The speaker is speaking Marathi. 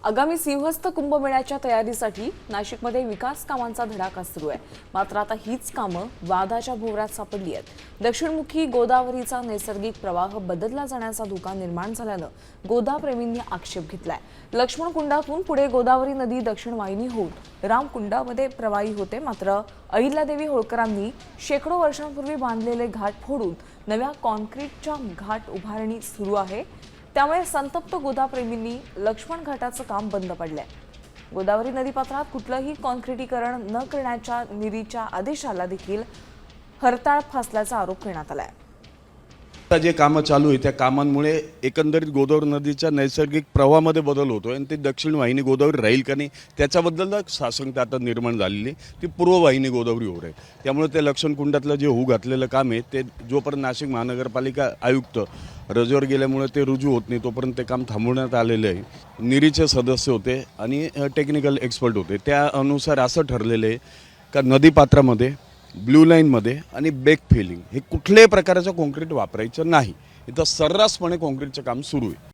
आगामी सिंहस्थ कुंभमेळ्याच्या तयारीसाठी नाशिकमध्ये विकास कामांचा धडाका सुरू आहे। मात्र आता हीच कामं वादाच्या भोवऱ्यात सापडली आहेत। दक्षिणमुखी गोदावरीचा नैसर्गिक प्रवाह बदलला जाण्याचा धोका निर्माण झाल्यानं गोदाप्रेमींनी आक्षेप घेतलाय। लक्ष्मण कुंडातून पुढे गोदावरी नदी दक्षिण वाहिनी होऊन रामकुंडामध्ये प्रवाही होते। मात्र अहिल्यादेवी होळकरांनी शेकडो वर्षांपूर्वी बांधलेले घाट फोडून नव्या कॉन्क्रीटच्या घाट उभारणी सुरू आहे। त्यामुळे संतप्त गोदाप्रेमींनी लक्ष्मण घाटाचं काम बंद पडलंय। गोदावरी नदीपात्रात कुठलंही कॉन्क्रिटीकरण न करण्याच्या नीरीच्या आदेशाला देखील हरताळ फासल्याचा आरोप करण्यात आलाय। आता जे कामं चालू आहे त्या कामांमुळे एकंदरीत गोदावरी नदीच्या नैसर्गिक प्रवाहामध्ये बदल होतोय आणि ती दक्षिण वाहिनी गोदावरी राहील का नाही त्याच्याबद्दल साशंकता आता निर्माण झालेली। ती पूर्व वाहिनी गोदावरी होत आहे। त्यामुळे ते लक्ष्मण कुंडातलं जे होऊ घातलेलं काम आहे ते जोपर्यंत नाशिक महानगरपालिका आयुक्त रजेवर गेल्यामुळे ते रुजू होत नाही तोपर्यंत ते काम थांबवण्यात आलेलं आहे। निरीचे सदस्य होते आणि टेक्निकल एक्सपर्ट होते, त्या अनुसार असं ठरलेलं आहे का नदीपात्रामध्ये ब्लू लाईनमध्ये आणि बेक फिलिंग हे कुठल्याही प्रकारचं कॉन्क्रीट वापरायचं नाही। इथं सर्रासपणे कॉन्क्रीटचं काम सुरू आहे।